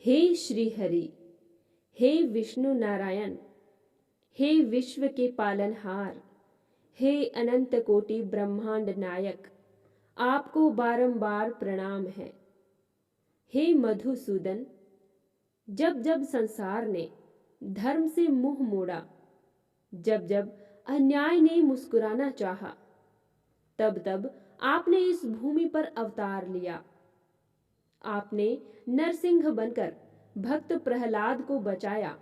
हे श्री हरि, हे विष्णु नारायण, हे विश्व के पालनहार, हे अनंत कोटि ब्रह्मांड नायक, आपको बारंबार प्रणाम है। हे मधुसूदन, जब जब संसार ने धर्म से मुंह मोड़ा, जब जब अन्याय ने मुस्कुराना चाहा, तब तब आपने इस भूमि पर अवतार लिया। आपने नरसिंह बनकर भक्त प्रहलाद को बचाया,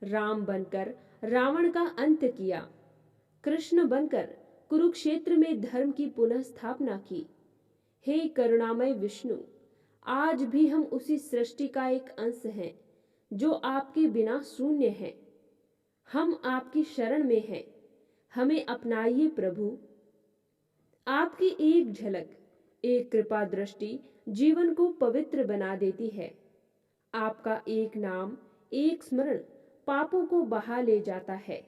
राम बनकर रावण का अंत किया, कृष्ण बनकर कुरुक्षेत्र में धर्म की पुनः स्थापना की। हे करुणामय विष्णु, आज भी हम उसी सृष्टि का एक अंश हैं जो आपके बिना शून्य है। हम आपकी शरण में हैं, हमें अपनाइए प्रभु। आपकी एक झलक, एक कृपा दृष्टि जीवन को पवित्र बना देती है। आपका एक नाम, एक स्मरण पापों को बहा ले जाता है।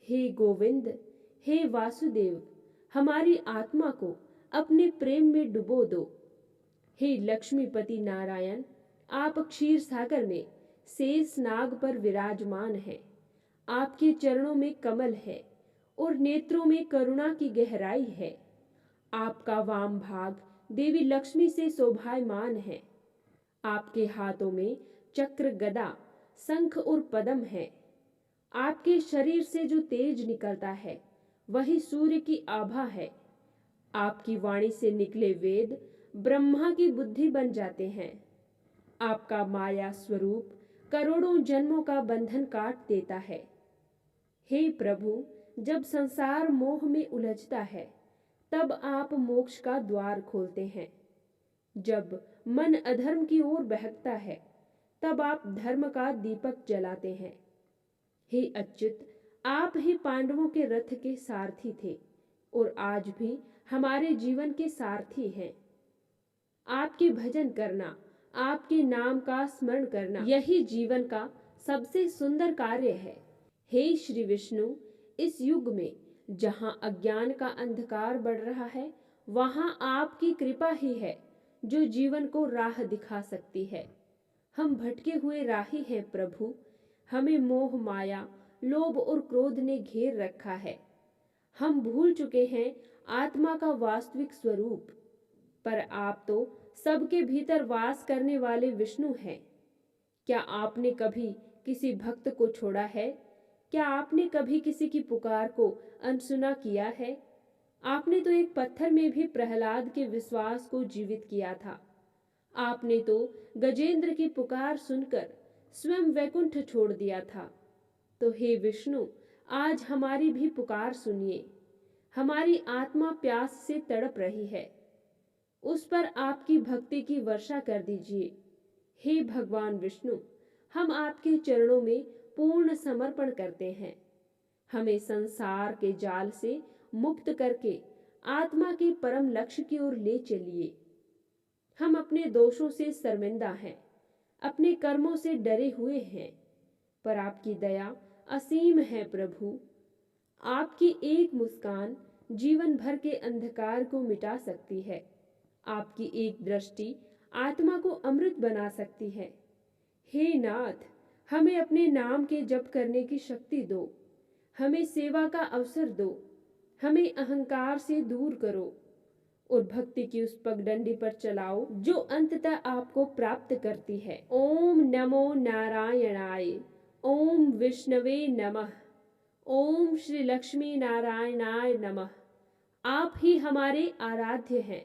हे गोविंद, हे वासुदेव, हमारी आत्मा को अपने प्रेम में डुबो दो। हे लक्ष्मीपति नारायण, आप क्षीर सागर में शेष नाग पर विराजमान हैं। आपके चरणों में कमल है और नेत्रों में करुणा की गहराई है। आपका वाम भाग देवी लक्ष्मी से शोभायमान है। आपके हाथों में चक्र, गदा, शंख और पद्म है। आपके शरीर से जो तेज निकलता है वही सूर्य की आभा है। आपकी वाणी से निकले वेद ब्रह्मा की बुद्धि बन जाते हैं। आपका माया स्वरूप करोड़ों जन्मों का बंधन काट देता है। हे प्रभु, जब संसार मोह में उलझता है तब आप मोक्ष का द्वार खोलते हैं। जब मन अधर्म की ओर बहकता है तब आप धर्म का दीपक जलाते हैं। हे अच्युत, आप ही पांडवों के रथ के सारथी थे और आज भी हमारे जीवन के सारथी हैं। आपके भजन करना, आपके नाम का स्मरण करना, यही जीवन का सबसे सुंदर कार्य है। हे श्री विष्णु, इस युग में जहां अज्ञान का अंधकार बढ़ रहा है, वहां आपकी कृपा ही है जो जीवन को राह दिखा सकती है। हम भटके हुए राही हैं प्रभु, हमें मोह, माया, लोभ और क्रोध ने घेर रखा है। हम भूल चुके हैं आत्मा का वास्तविक स्वरूप, पर आप तो सबके भीतर वास करने वाले विष्णु हैं। क्या आपने कभी किसी भक्त को छोड़ा है? क्या आपने कभी किसी की पुकार को अनसुना किया है? आपने तो एक पत्थर में भी प्रहलाद के विश्वास को जीवित किया था। आपने तो गजेंद्र की पुकार सुनकर स्वयं वैकुंठ छोड़ दिया था। तो हे विष्णु, आज हमारी भी पुकार सुनिए। हमारी आत्मा प्यास से तड़प रही है, उस पर आपकी भक्ति की वर्षा कर दीजिए। हे भगवान विष्णु, हम आपके चरणों में पूर्ण समर्पण करते हैं। हमें संसार के जाल से मुक्त करके आत्मा के परम लक्ष्य की ओर ले चलिए। हम अपने दोषों से शर्मिंदा हैं, अपने कर्मों से डरे हुए हैं, पर आपकी दया असीम है प्रभु। आपकी एक मुस्कान जीवन भर के अंधकार को मिटा सकती है। आपकी एक दृष्टि आत्मा को अमृत बना सकती है। हे नाथ, हमें अपने नाम के जप करने की शक्ति दो। हमें सेवा का अवसर दो। हमें अहंकार से दूर करो और भक्ति की उस पगडंडी पर चलाओ जो अंततः आपको प्राप्त करती है। ओम नमो नारायणाय। ओम विष्णवे नमः। ओम श्री लक्ष्मी नारायणाय नमः। आप ही हमारे आराध्य हैं,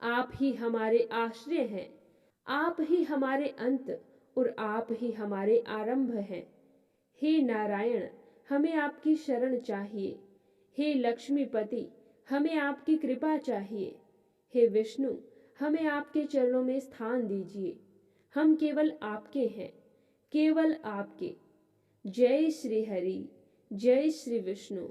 आप ही हमारे आश्रय हैं, आप ही हमारे अंत और आप ही हमारे आरंभ हैं। हे नारायण, हमें आपकी शरण चाहिए। हे लक्ष्मीपति, हमें आपकी कृपा चाहिए। हे विष्णु, हमें आपके चरणों में स्थान दीजिए। हम केवल आपके हैं, केवल आपके। जय श्री हरि, जय श्री विष्णु।